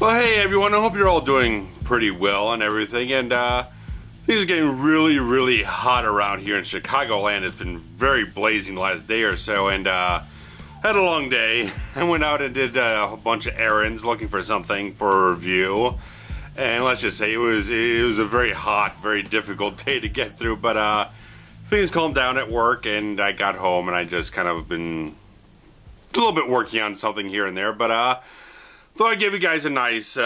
Well, hey everyone, I hope you're all doing pretty well and everything, and things are getting really hot around here in Chicagoland. It's been very blazing the last day or so, and had a long day. I went out and did a bunch of errands looking for something for a review, and let's just say it was a very hot, very difficult day to get through, but things calmed down at work, and I got home, and I just kind of been a little bit working on something here and there, but thought I'd give you guys a nice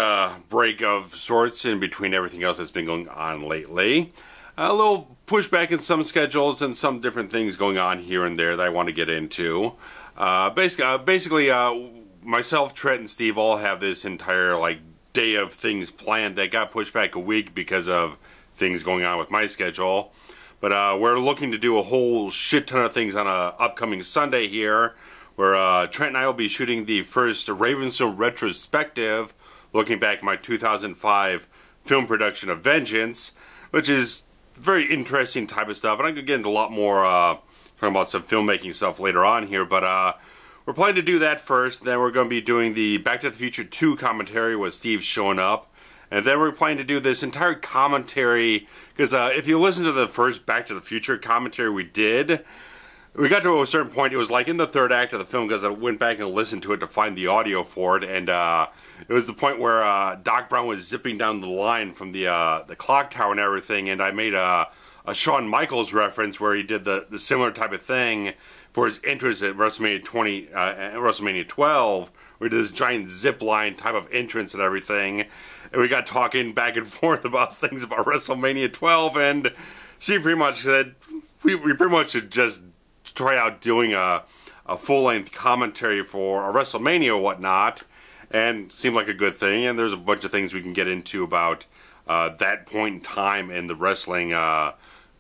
break of sorts in between everything else that's been going on lately. A little pushback in some schedules and some different things going on here and there that I want to get into. Basically, myself, Trent, and Steve all have this entire day of things planned that got pushed back a week because of things going on with my schedule. But we're looking to do a whole shit ton of things on a upcoming Sunday here, where Trent and I will be shooting the first RavensFilm retrospective, looking back at my 2005 film production of Vengeance, which is very interesting type of stuff. And I'm going to get into a lot more talking about some filmmaking stuff later on here, but we're planning to do that first. Then we're going to be doing the Back to the Future 2 commentary with Steve showing up. And then we're planning to do this entire commentary, because if you listen to the first Back to the Future commentary we did, we got to a certain point, it was like in the third act of the film, because I went back and listened to it to find the audio for it, and it was the point where Doc Brown was zipping down the line from the clock tower and everything, and I made a Shawn Michaels reference where he did the similar type of thing for his entrance at WrestleMania 12, where he did this giant zip line type of entrance and everything, and we got talking back and forth about things about WrestleMania 12, and she pretty much said, we pretty much should just try out doing a full-length commentary for a WrestleMania or whatnot, and seemed like a good thing. And there's a bunch of things we can get into about that point in time in the wrestling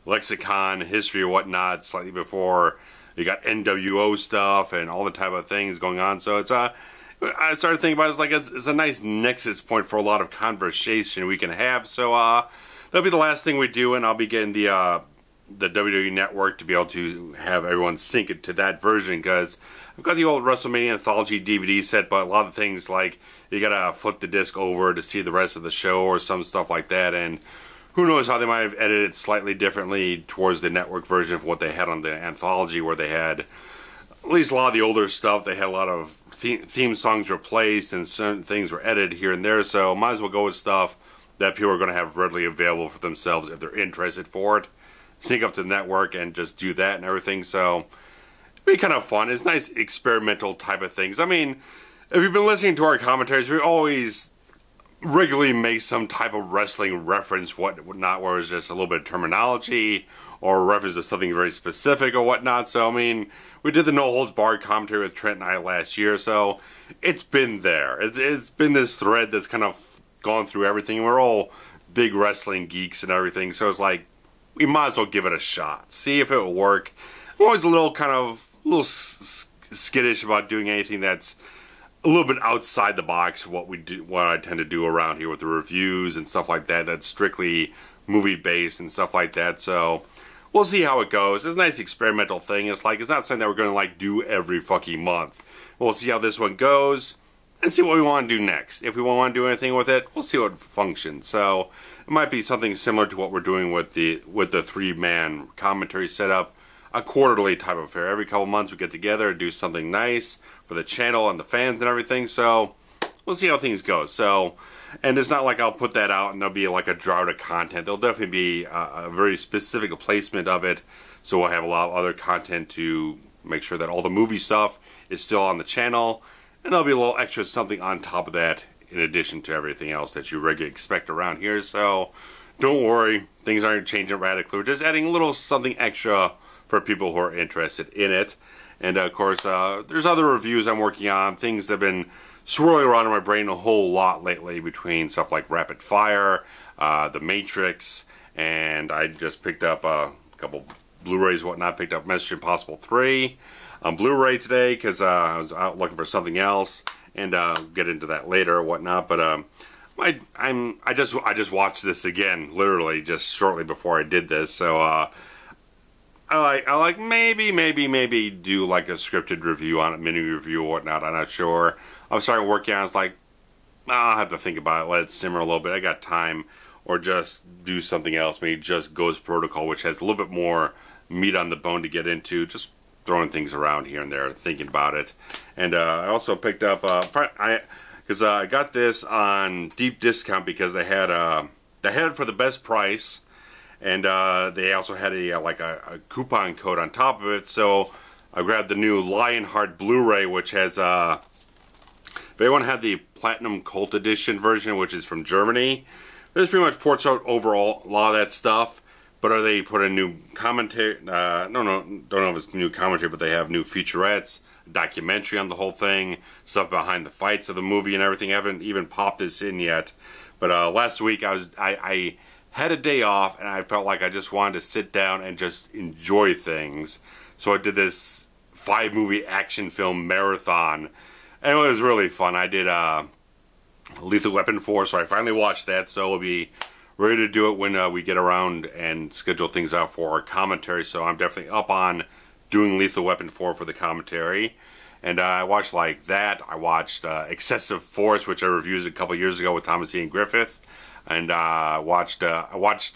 lexicon history or whatnot, slightly before you got NWO stuff and all the type of things going on. So it's I started thinking about it's a nice nexus point for a lot of conversation we can have. So that'll be the last thing we do, and I'll be getting the WWE Network to be able to have everyone sync it to that version, because I've got the old WrestleMania Anthology DVD set, but a lot of things you gotta flip the disc over to see the rest of the show or some stuff like that, and who knows how they might have edited it slightly differently towards the network version of what they had on the Anthology, where they had at least a lot of the older stuff. They had a lot of theme songs replaced and certain things were edited here and there, so might as well go with stuff that people are going to have readily available for themselves if they're interested for it. Sync up to the network and just do that and everything, so it'd be kind of fun. It's nice experimental type of things. I mean, if you've been listening to our commentaries, we always regularly make some type of wrestling reference, whatnot, where it's just a little bit of terminology or a reference to something very specific or whatnot. So, I mean, we did the No Holds Barred commentary with Trent and I last year, so it's been there. It's been this thread that's kind of gone through everything. We're all big wrestling geeks and everything, so it's like, we might as well give it a shot. See if it will work. I'm always a little skittish about doing anything that's a little bit outside the box of what I tend to do around here with the reviews and stuff like that. That's strictly movie based and stuff like that. So we'll see how it goes. It's a nice experimental thing. It's not something that we're going to do every fucking month. We'll see how this one goes and see what we want to do next. If we want to do anything with it, we'll see what functions. So it might be something similar to what we're doing with the three-man commentary setup, a quarterly type of affair. Every couple months we get together and do something nice for the channel and the fans and everything. So we'll see how things go. So, and it's not like I'll put that out and there'll be like a drought of content. There'll definitely be a very specific placement of it. So we'll have a lot of other content to make sure that all the movie stuff is still on the channel. And there'll be a little extra something on top of that, in addition to everything else that you regularly expect around here. So don't worry, things aren't changing radically. We're just adding a little something extra for people who are interested in it. And of course, there's other reviews I'm working on, things that have been swirling around in my brain a whole lot lately, between stuff like Rapid Fire, The Matrix, and I just picked up a couple Blu-rays and whatnot. Picked up Mission Impossible 3 on Blu-ray today because I was out looking for something else, and get into that later or whatnot. But I just watched this again, literally just shortly before I did this. So I like maybe do like a scripted review on it, mini review or whatnot. I'm not sure. I started working on it. I was like, I'll have to think about it, let it simmer a little bit. I got time. Or just do something else, maybe just Ghost Protocol, which has a little bit more meat on the bone to get into. Just throwing things around here and there, thinking about it. And I also picked up, because I got this on deep discount because they had it for the best price, and they also had a coupon code on top of it. So I grabbed the new Lionheart Blu-ray, which has if anyone had the Platinum Cult Edition version, which is from Germany. This pretty much ports out overall a lot of that stuff, but they put a new commentary, don't know if it's new commentary, but they have new featurettes, documentary on the whole thing, stuff behind the fights of the movie and everything. I haven't even popped this in yet, but last week I had a day off and I felt like I just wanted to sit down and just enjoy things, so I did this 5-movie action film marathon, and it was really fun. I did Lethal Weapon 4, so I finally watched that, so we'll be ready to do it when we get around and schedule things out for our commentary. So I'm definitely up on doing Lethal Weapon 4 for the commentary. And I watched like that. I watched Excessive Force, which I reviewed a couple years ago with Thomas Ian Griffith. And I watched what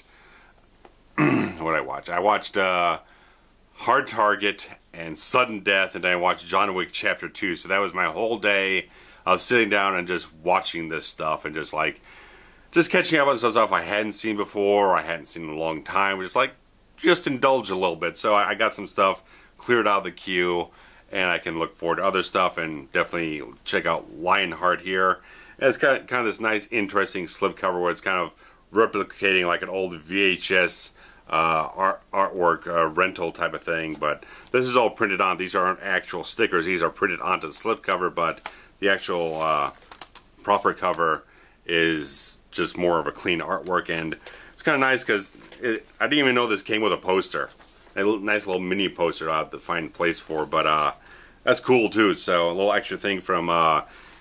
did I watch? I watched Hard Target and Sudden Death, and then I watched John Wick Chapter 2. So that was my whole day. I was sitting down and just watching this stuff and just catching up on some stuff I hadn't seen before, or I hadn't seen in a long time. Just indulge a little bit. So I got some stuff cleared out of the queue, and I can look forward to other stuff, and definitely check out Lionheart here. And it's kind of this nice, interesting slipcover where it's kind of replicating like an old VHS artwork rental type of thing. But this is all printed on. These aren't actual stickers. These are printed onto the slipcover, but the actual proper cover is just more of a clean artwork, and it's kind of nice because I didn't even know this came with a poster. A nice little mini poster I have to find a place for, but that's cool too. So a little extra thing from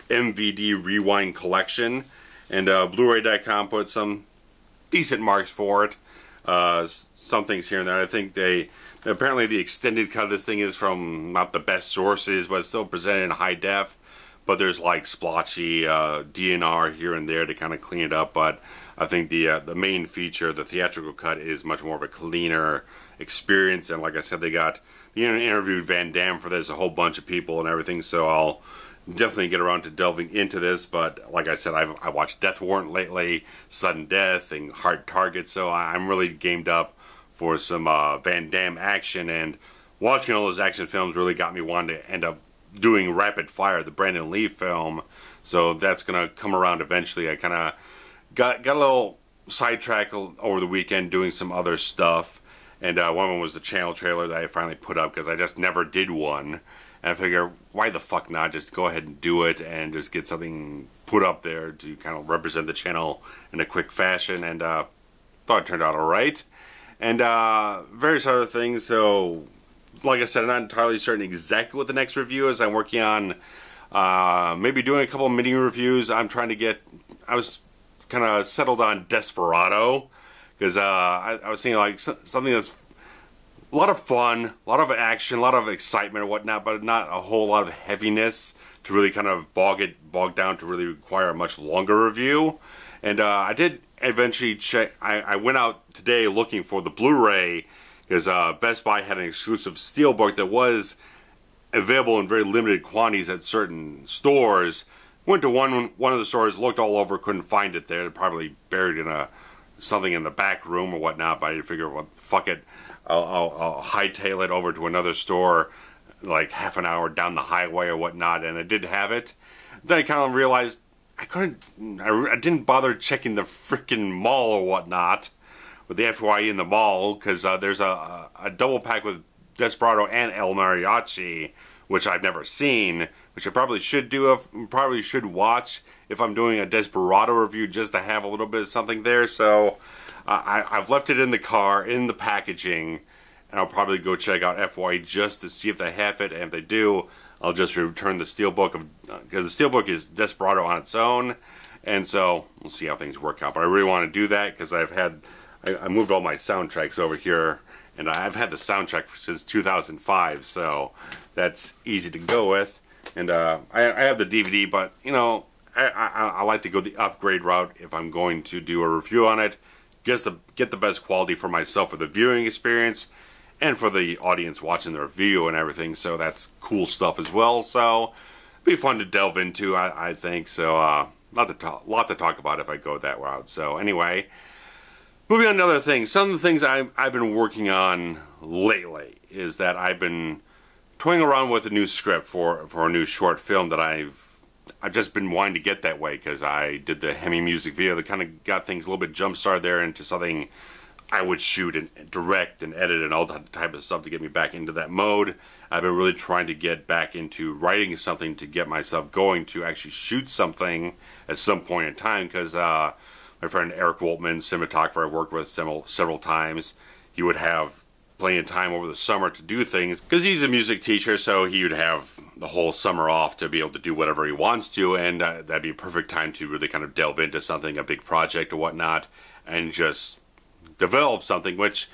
MVD Rewind Collection, and Blu-ray.com put some decent marks for it. Some things here and there. I think apparently the extended cut of this thing is from not the best sources, but it's still presented in high def. But there's like splotchy DNR here and there to kind of clean it up. But I think the main feature, the theatrical cut, is much more of a cleaner experience. And like I said, they interviewed Van Damme for this, a whole bunch of people and everything. So I'll definitely get around to delving into this. But like I said, I watched Death Warrant lately, Sudden Death, and Hard Target. So I'm really gamed up for some Van Damme action. And watching all those action films really got me wanting to end up doing Rapid Fire, the Brandon Lee film. So that's gonna come around eventually. I kind of got a little sidetracked over the weekend doing some other stuff, and one of them was the channel trailer that I finally put up because I just never did one, and I figure why the fuck not just go ahead and do it and just get something put up there to kind of represent the channel in a quick fashion, and thought it turned out alright, and various other things. So like I said, I'm not entirely certain exactly what the next review is. I'm working on maybe doing a couple of mini reviews. I was kind of settled on Desperado because I was thinking like something that's a lot of fun, a lot of action, a lot of excitement or whatnot, but not a whole lot of heaviness to really kind of bog down to really require a much longer review. And I did eventually check. I went out today looking for the Blu-ray, because Best Buy had an exclusive steelbook that was available in very limited quantities at certain stores. Went to one of the stores, looked all over, couldn't find it there. Probably buried in something in the back room or whatnot. But I figured, well, fuck it, I'll hightail it over to another store, like half an hour down the highway or whatnot. And I did have it. Then I kind of realized I didn't bother checking the freaking mall or whatnot, with the FYE in the mall, because there's a double pack with Desperado and El Mariachi, which I've never seen, which I probably should probably should watch if I'm doing a Desperado review, just to have a little bit of something there. So I've left it in the car, in the packaging, and I'll probably go check out FYE just to see if they have it, and if they do, I'll just return the steelbook, because the steelbook is Desperado on its own, and so we'll see how things work out. But I really want to do that, because I moved all my soundtracks over here, and I've had the soundtrack since 2005, so that's easy to go with. And I have the DVD, but, you know, I like to go the upgrade route if I'm going to do a review on it. Get the best quality for myself for the viewing experience and for the audience watching the review and everything. So that's cool stuff as well. So it'd be fun to delve into, I think. So lot to talk about if I go that route. So anyway, moving on to other things. Some of the things I've been working on lately is that I've been toying around with a new script for a new short film that I've just been wanting to get that way, because I did the Hemi music video that kind of got things a little bit jump started there into something I would shoot and direct and edit and all that type of stuff to get me back into that mode. I've been really trying to get back into writing something to get myself going to actually shoot something at some point in time, because my friend Eric Woltman, cinematographer I've worked with several times, he would have plenty of time over the summer to do things, because he's a music teacher, so he would have the whole summer off to be able to do whatever he wants to, and that'd be a perfect time to really kind of delve into something, a big project or whatnot, and just develop something, which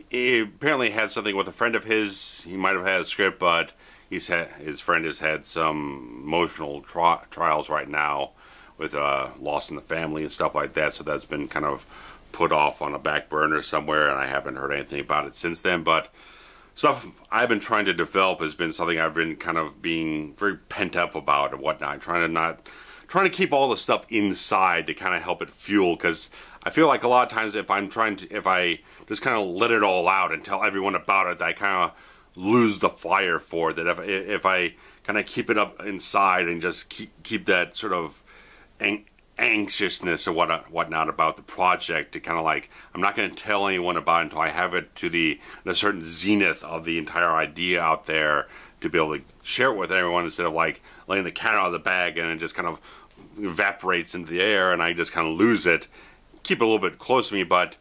he apparently had something with a friend of his. He might have had a script, but his friend has had some emotional trials right now with loss in the family and stuff like that, so that's been kind of put off on a back burner somewhere, and I haven't heard anything about it since then. But stuff I've been trying to develop has been something I've been kind of being very pent up about and whatnot, trying to keep all the stuff inside to kind of help it fuel, because I feel like a lot of times if I just kind of let it all out and tell everyone about it, I kind of lose the fire for it. That if I kind of keep it up inside and just keep that sort of anxiousness or whatnot about the project, to kind of like, I'm not going to tell anyone about it until I have it to the certain zenith of the entire idea out there to be able to share it with everyone, instead of like letting the cat out of the bag and it just kind of evaporates into the air and I just kind of lose it. Keep it a little bit close to me. But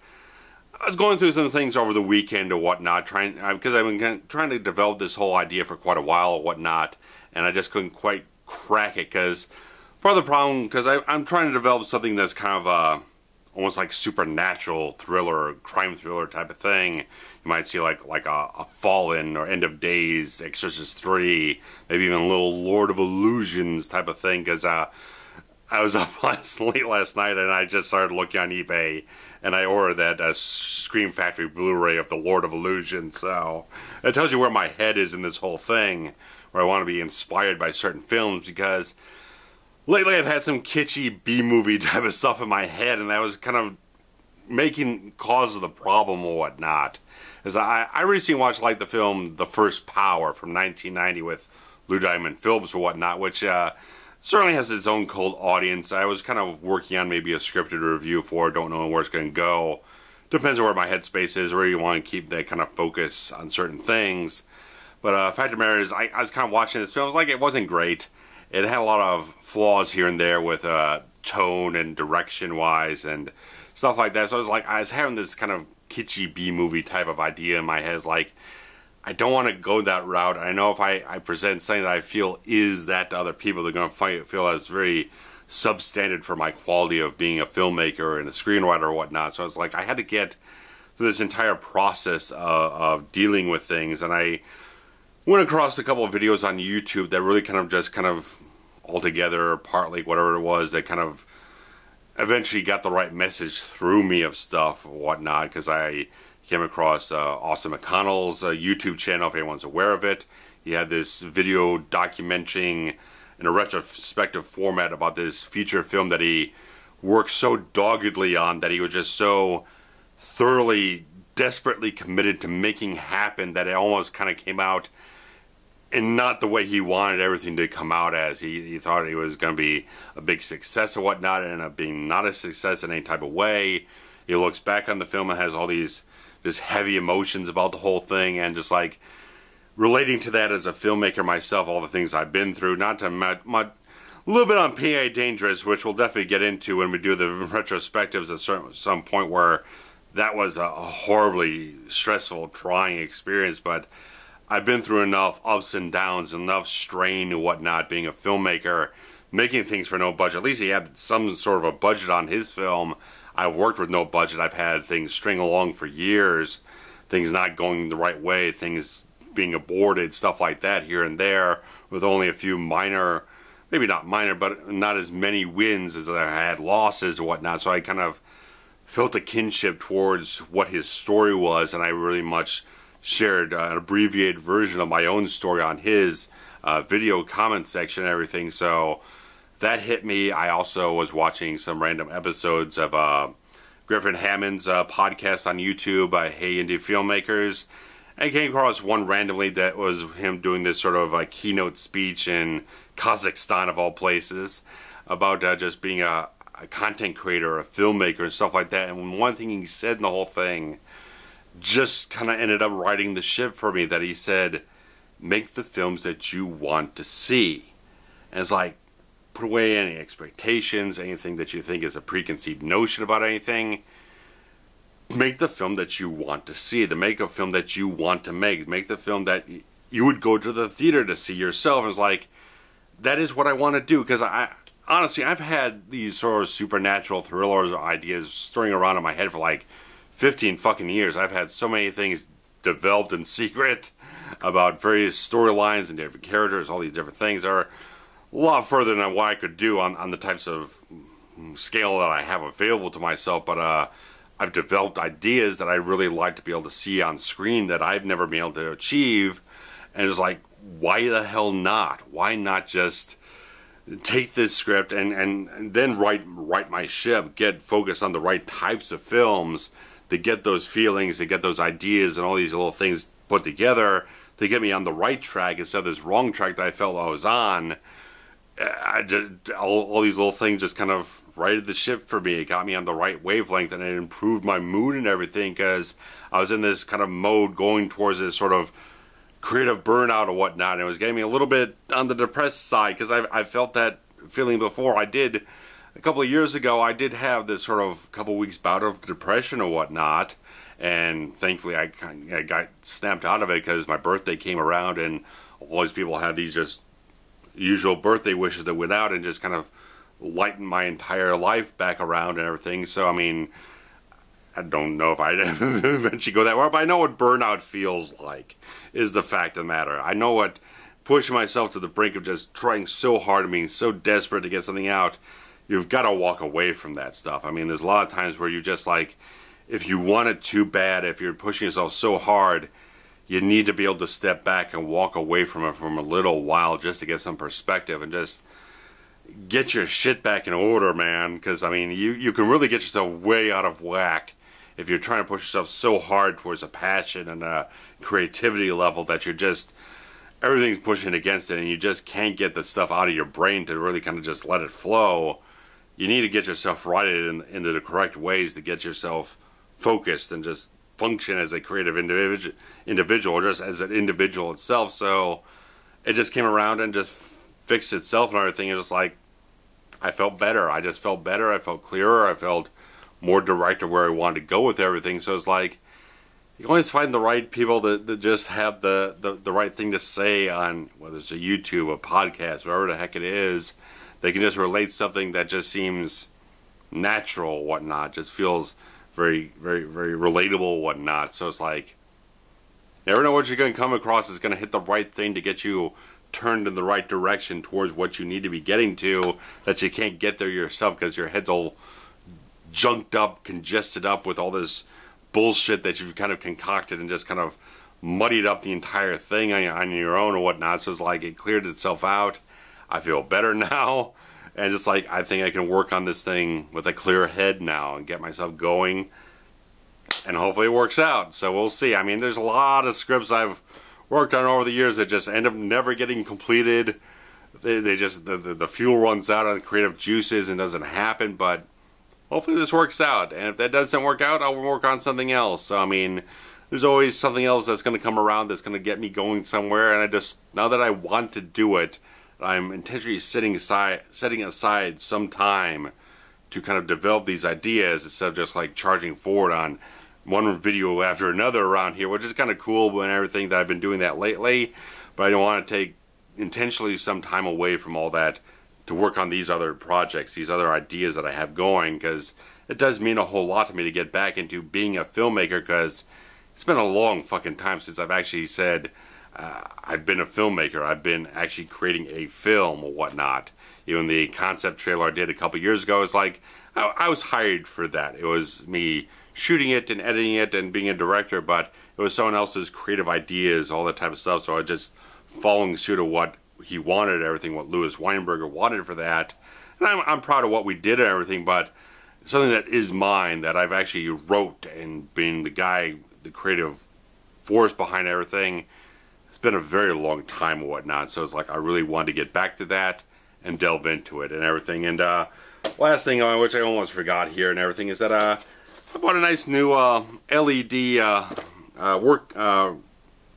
I was going through some things over the weekend or whatnot, because I've been trying to develop this whole idea for quite a while or whatnot, and I just couldn't quite crack it, because part of the problem, because I'm trying to develop something that's kind of almost like supernatural thriller, crime thriller type of thing. You might see like a Fallen or End of Days, Exorcist 3, maybe even a little Lord of Illusions type of thing, because I was up late last night and I just started looking on eBay and I ordered that Scream Factory Blu-ray of the Lord of Illusions. So it tells you where my head is in this whole thing, where I want to be inspired by certain films, because lately I've had some kitschy B-movie type of stuff in my head, and that was kind of cause of the problem or whatnot. As I recently watched like the film The First Power from 1990 with Blue Diamond Films or whatnot, which certainly has its own cult audience. I was kind of working on maybe a scripted review for it, don't know where it's going to go. Depends on where my headspace is, where you want to keep that kind of focus on certain things. But fact of the matter is, I was kind of watching this film. I was like, it wasn't great. It had a lot of flaws here and there with tone and direction-wise and stuff like that. So I was having this kind of kitschy B-movie type of idea in my head. It's like, I don't want to go that route. I know if I present something that I feel is that to other people, they're going to feel that's very substandard for my quality of being a filmmaker and a screenwriter or whatnot. So it's like I had to get through this entire process of dealing with things, and I went across a couple of videos on YouTube that really kind of altogether, or partly, whatever it was, that kind of eventually got the right message through me of stuff or whatnot, because I came across Austin McConnell's YouTube channel, if anyone's aware of it. He had this video documenting in a retrospective format about this feature film that he worked so doggedly on, that he was just so thoroughly, desperately committed to making happen, that it almost kind of came out and not the way he wanted everything to come out as. He thought it was going to be a big success or whatnot, and ended up being not a success in any type of way. He looks back on the film and has all these just heavy emotions about the whole thing, and just like relating to that as a filmmaker myself, all the things I've been through, not to a little bit on PA Dangerous, which we'll definitely get into when we do the retrospectives at some point, where that was a horribly stressful, trying experience. But I've been through enough ups and downs, enough strain and whatnot, being a filmmaker, making things for no budget. At least he had some sort of a budget on his film. I've worked with no budget. I've had things string along for years, things not going the right way, things being aborted, stuff like that here and there, with only a few minor maybe not minor, but not as many wins as I had losses and whatnot. So I kind of felt a kinship towards what his story was, and I really much shared an abbreviated version of my own story on his video comment section and everything. So that hit me. I also was watching some random episodes of Griffin Hammond's podcast on YouTube, Hey Indie Filmmakers, and came across one randomly that was him doing this sort of keynote speech in Kazakhstan of all places about just being a content creator, a filmmaker and stuff like that. And one thing he said in the whole thing just kind of ended up righting the ship for me, that he said, make the films that you want to see. And it's like, put away any expectations, anything that you think is a preconceived notion about anything. Make the film that you want to see. Make a film that you want to make. Make the film that you would go to the theater to see yourself. And it's like, that is what I want to do. Because honestly, I've had these sort of supernatural thrillers or ideas stirring around in my head for like 15 fucking years. I've had so many things developed in secret about various storylines and different characters, all these different things are a lot further than what I could do on the types of scale that I have available to myself. But I've developed ideas that I really like to be able to see on screen that I've never been able to achieve. And it's like, why the hell not? Why not just take this script and then right my ship, get focused on the right types of films to get those feelings, to get those ideas and all these little things put together to get me on the right track instead of this wrong track that I felt I was on. I just, all these little things just kind of righted the ship for me. It got me on the right wavelength, and it improved my mood and everything, because I was in this kind of mode going towards this sort of creative burnout or whatnot, and it was getting me a little bit on the depressed side, because I felt that feeling before. A couple of years ago, I did have this sort of couple weeks bout of depression or whatnot, and thankfully I got snapped out of it because my birthday came around, and all these people had these just usual birthday wishes that went out and just kind of lightened my entire life back around and everything. So, I mean, I don't know if I'd eventually go that far, but I know what burnout feels like, is the fact of the matter. I know what pushing myself to the brink of just trying so hard and being so desperate to get something out. You've got to walk away from that stuff. I mean, there's a lot of times where you just like, if you want it too bad, if you're pushing yourself so hard, you need to be able to step back and walk away from it for a little while just to get some perspective and just get your shit back in order, man. Because, I mean, you can really get yourself way out of whack if you're trying to push yourself so hard towards a passion and a creativity level that you're just, everything's pushing against it and you just can't get the stuff out of your brain to really kind of just let it flow. You need to get yourself righted into the correct ways to get yourself focused and just function as a creative individual, or just as an individual itself. So it just came around and just fixed itself and everything. It was like, I felt better. I just felt better. I felt clearer. I felt more direct of where I wanted to go with everything. So it's like, you always find the right people that just have the right thing to say on, whether it's a YouTube, a podcast, whatever the heck it is. They can just relate something that just seems natural, whatnot, just feels very, very, very relatable, whatnot. So it's like, you never know what you're going to come across is going to hit the right thing to get you turned in the right direction towards what you need to be getting to, that you can't get there yourself because your head's all junked up, congested up with all this bullshit that you've kind of concocted and just kind of muddied up the entire thing on your own or whatnot. So it's like, it cleared itself out. I feel better now, and just like, I think I can work on this thing with a clear head now and get myself going, and hopefully it works out. So we'll see. I mean, there's a lot of scripts I've worked on over the years that just end up never getting completed. They just, the fuel runs out on creative juices and doesn't happen, but hopefully this works out. And if that doesn't work out, I'll work on something else. So, I mean, there's always something else that's going to come around that's going to get me going somewhere, and I just, now that I want to do it, I'm intentionally setting aside some time to kind of develop these ideas instead of just like charging forward on one video after another around here, which is kind of cool and everything that I've been doing that lately. But I don't want to take intentionally some time away from all that to work on these other projects, these other ideas that I have going, because it does mean a whole lot to me to get back into being a filmmaker, because it's been a long fucking time since I've actually said I've been a filmmaker. I've been actually creating a film or whatnot. Even the concept trailer I did a couple years ago is like, I was hired for that. It was me shooting it and editing it and being a director, but it was someone else's creative ideas, all that type of stuff. So I was just following suit of what he wanted, everything what Louis Weinberger wanted for that. And I'm proud of what we did and everything, but something that is mine, that I've actually wrote and been the guy, the creative force behind everything, it's been a very long time and whatnot. So it's like I really wanted to get back to that and delve into it and everything. And last thing, which I almost forgot here and everything, is that I bought a nice new LED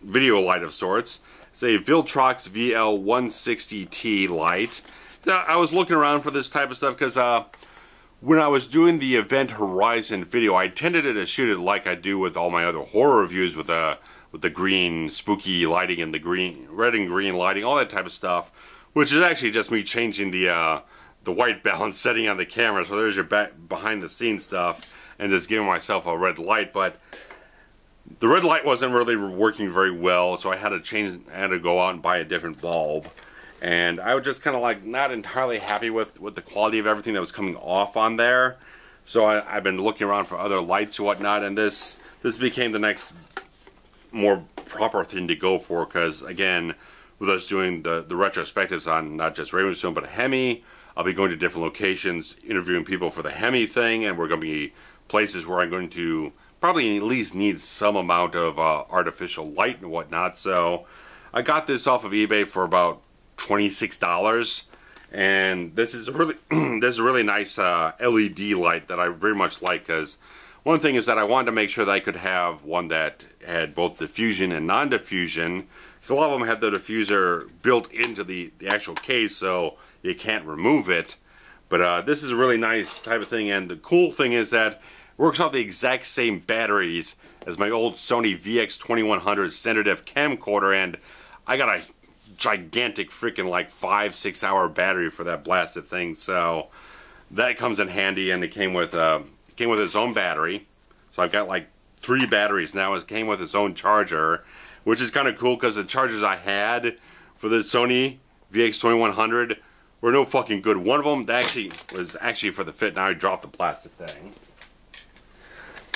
video light of sorts. It's a Viltrox VL-162T light. So I was looking around for this type of stuff because when I was doing the Event Horizon video, I tended to shoot it like I do with all my other horror reviews, with the green spooky lighting and the green, red and green lighting, all that type of stuff, which is actually just me changing the white balance setting on the camera. So there's your behind the scenes stuff, and just giving myself a red light. But the red light wasn't really working very well, so I had to go out and buy a different bulb. And I was just kind of like not entirely happy with the quality of everything that was coming off on there. So I've been looking around for other lights and whatnot, and this became the next more proper thing to go for, because again, with us doing the retrospectives on not just RavensFilm but Hemi, I'll be going to different locations, interviewing people for the Hemi thing, and we're going to be places where I'm going to probably at least need some amount of artificial light and whatnot. So I got this off of eBay for about $26, and this is a really nice LED light that I very much like, because one thing is that I wanted to make sure that I could have one that had both diffusion and non-diffusion, because a lot of them had the diffuser built into the actual case, so you can't remove it. But this is a really nice type of thing, and the cool thing is that it works off the exact same batteries as my old Sony VX2100 standard def camcorder, and I got a gigantic freaking like 5-6 hour battery for that blasted thing. So that comes in handy, and it came with its own battery. So I've got like 3 batteries now. It came with its own charger, which is kind of cool, because the chargers I had for the Sony VX2100 were no fucking good. One of them was actually for the fit. Now I dropped the plastic thing,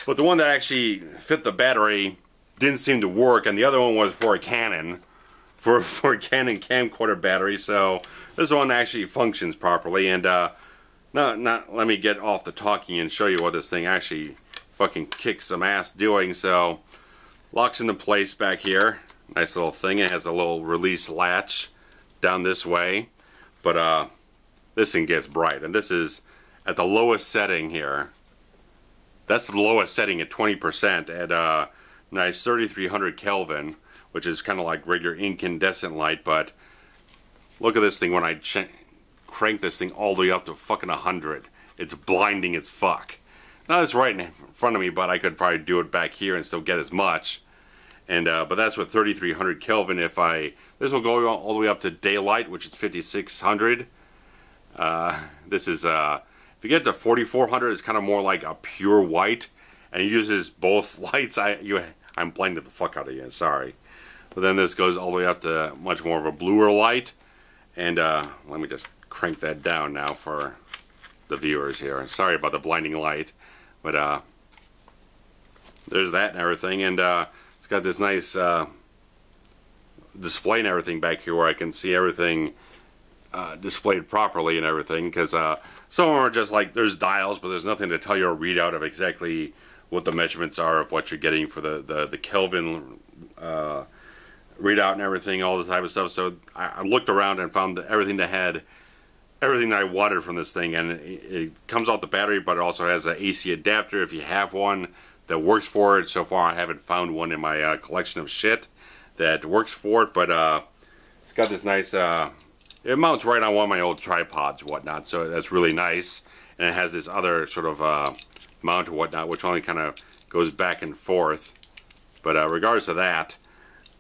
but the one that actually fit the battery didn't seem to work, and the other one was for a Canon. For a Canon camcorder battery. So this one actually functions properly. And let me get off the talking and show you what this thing actually fucking kicks some ass doing. So locks into place back here. Nice little thing. It has a little release latch down this way. But this thing gets bright, and this is at the lowest setting here. That's the lowest setting at 20% at nice 3300 Kelvin. Which is kind of like regular incandescent light, but look at this thing when I crank this thing all the way up to fucking 100. It's blinding as fuck. Now it's right in front of me, but I could probably do it back here and still get as much. And but that's with 3300 Kelvin. This will go all the way up to daylight, which is 5600. This is if you get to 4400, it's kind of more like a pure white, and it uses both lights. I'm blinded the fuck out of you. Sorry. But then this goes all the way up to much more of a bluer light. And let me just crank that down now for the viewers here. Sorry about the blinding light. But there's that and everything. And it's got this nice display and everything back here where I can see everything displayed properly and everything. Because some of them are just like, there's dials, but there's nothing to tell you a readout of exactly what the measurements are of what you're getting for the Kelvin readout and everything, all the type of stuff. So I looked around and found that everything that had everything that I wanted from this thing, and it comes off the battery, but it also has an AC adapter if you have one that works for it. So far I haven't found one in my collection of shit that works for it, but it's got this nice it mounts right on one of my old tripods and whatnot, so that's really nice. And it has this other sort of mount or whatnot, which only kind of goes back and forth. But regardless of that,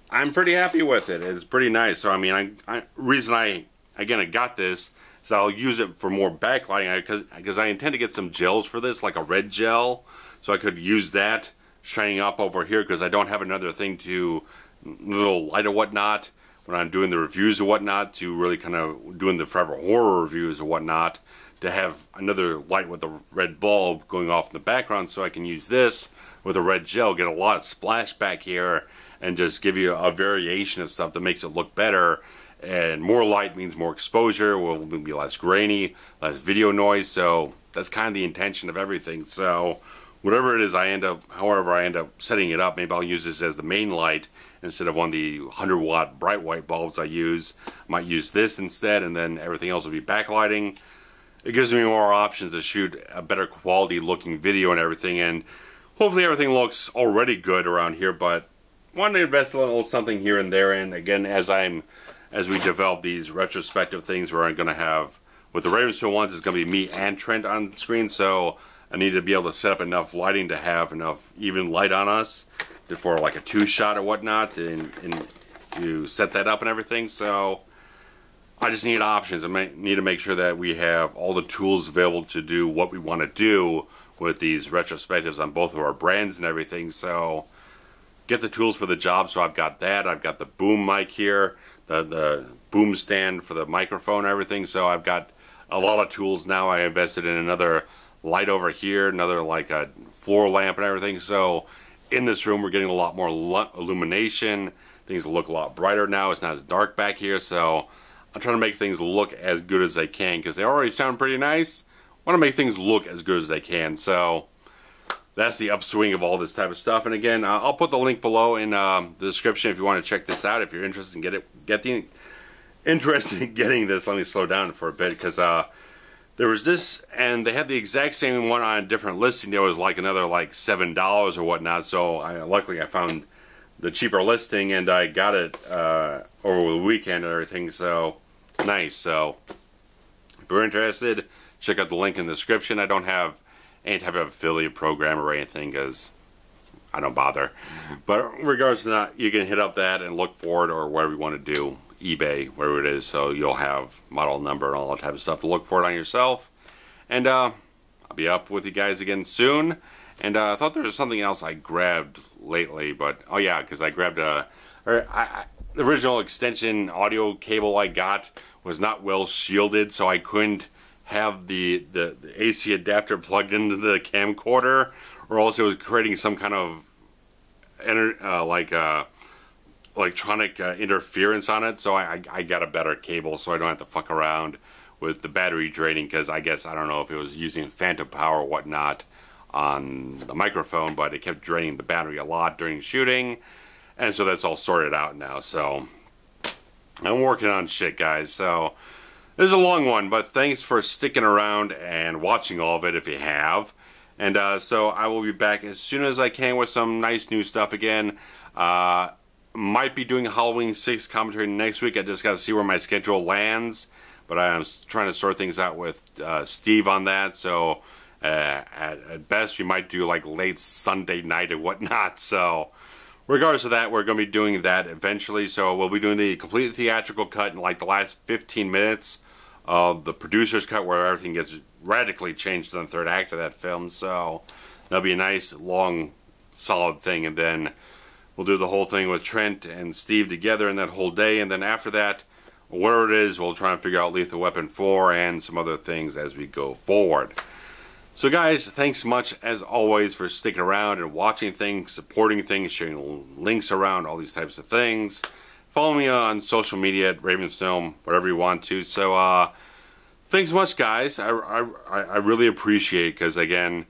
I'm pretty happy with it. It's pretty nice. So I mean, reason I got this is I'll use it for more backlighting, because I intend to get some gels for this, like a red gel, so I could use that shining up over here, because I don't have another thing to little light or whatnot when I'm doing the reviews or whatnot, to really kind of doing the forever horror reviews or whatnot, to have another light with a red bulb going off in the background, so I can use this with a red gel, get a lot of splash back here, and just give you a variation of stuff that makes it look better. And more light means more exposure, will be less grainy, less video noise, so that's kind of the intention of everything. So whatever it is however I end up setting it up, maybe I'll use this as the main light instead of one of the 100-watt bright white bulbs I use. I might use this instead, and then everything else will be backlighting. It gives me more options to shoot a better quality looking video and everything, and hopefully everything looks already good around here, but wanted to invest a little something here and there. And again, as we develop these retrospective things, where I'm going to have, with the RavensFilm ones, it's going to be me and Trent on the screen, so I need to be able to set up enough lighting to have enough even light on us for like a 2-shot or whatnot, and to set that up and everything. So I just need options. I need to make sure that we have all the tools available to do what we want to do with these retrospectives on both of our brands and everything. So get the tools for the job. So I've got that. I've got the boom mic here, the boom stand for the microphone and everything. So I've got a lot of tools now. I invested in another light over here, another like a floor lamp and everything. So in this room we're getting a lot more illumination. Things look a lot brighter now. It's not as dark back here. So I'm trying to make things look as good as they can, because they already sound pretty nice. I want to make things look as good as they can. So that's the upswing of all this type of stuff. And again, I'll put the link below in the description if you want to check this out. If you're interested in interested in getting this, let me slow down for a bit, because there was this, and they had the exact same one on a different listing. There was like another like $7 or whatnot. So luckily I found the cheaper listing, and I got it over the weekend and everything. So nice. So if you're interested, check out the link in the description. I don't have any type of affiliate program or anything, because I don't bother. But regardless of that, you can hit up that and look for it, or whatever you want to do, eBay, wherever it is, so you'll have model number and all that type of stuff to look for it on yourself. And I'll be up with you guys again soon. And I thought there was something else I grabbed lately, but oh yeah, because I grabbed the original extension audio cable I got was not well shielded, so I couldn't have the AC adapter plugged into the camcorder, or else it was creating some kind of electronic interference on it. So I got a better cable, so I don't have to fuck around with the battery draining, because I don't know if it was using phantom power or whatnot on the microphone, but it kept draining the battery a lot during shooting. And so that's all sorted out now. So I'm working on shit, guys. So this is a long one, but thanks for sticking around and watching all of it if you have. And so I will be back as soon as I can with some nice new stuff again. Might be doing Halloween 6 commentary next week. I just got to see where my schedule lands. But I'm trying to sort things out with Steve on that. So at best, we might do like late Sunday night and whatnot. So regardless of that, we're going to be doing that eventually. So we'll be doing the complete theatrical cut in like the last 15 minutes of the producer's cut, where everything gets radically changed in the third act of that film. So that'll be a nice, long, solid thing. And then we'll do the whole thing with Trent and Steve together in that whole day. And then after that, whatever it is, we'll try and figure out Lethal Weapon 4 and some other things as we go forward. So guys, thanks much as always for sticking around and watching things, supporting things, sharing links around, all these types of things. Follow me on social media at RavensFilm, whatever you want to. So thanks much, guys. I really appreciate it, because again,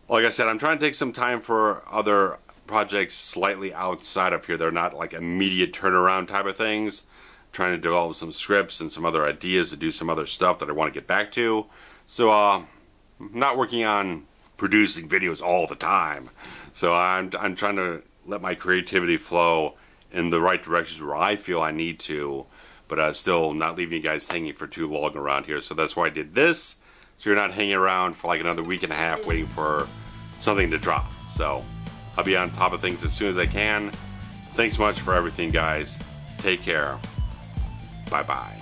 like I said, I'm trying to take some time for other projects slightly outside of here. They're not like immediate turnaround type of things. Trying to develop some scripts and some other ideas to do some other stuff that I want to get back to. So I'm not working on producing videos all the time. So I'm trying to let my creativity flow in the right directions where I feel I need to, but still not leaving you guys hanging for too long around here. So that's why I did this, so you're not hanging around for like another week and a half waiting for something to drop. So I'll be on top of things as soon as I can. Thanks much for everything, guys. Take care. Bye-bye.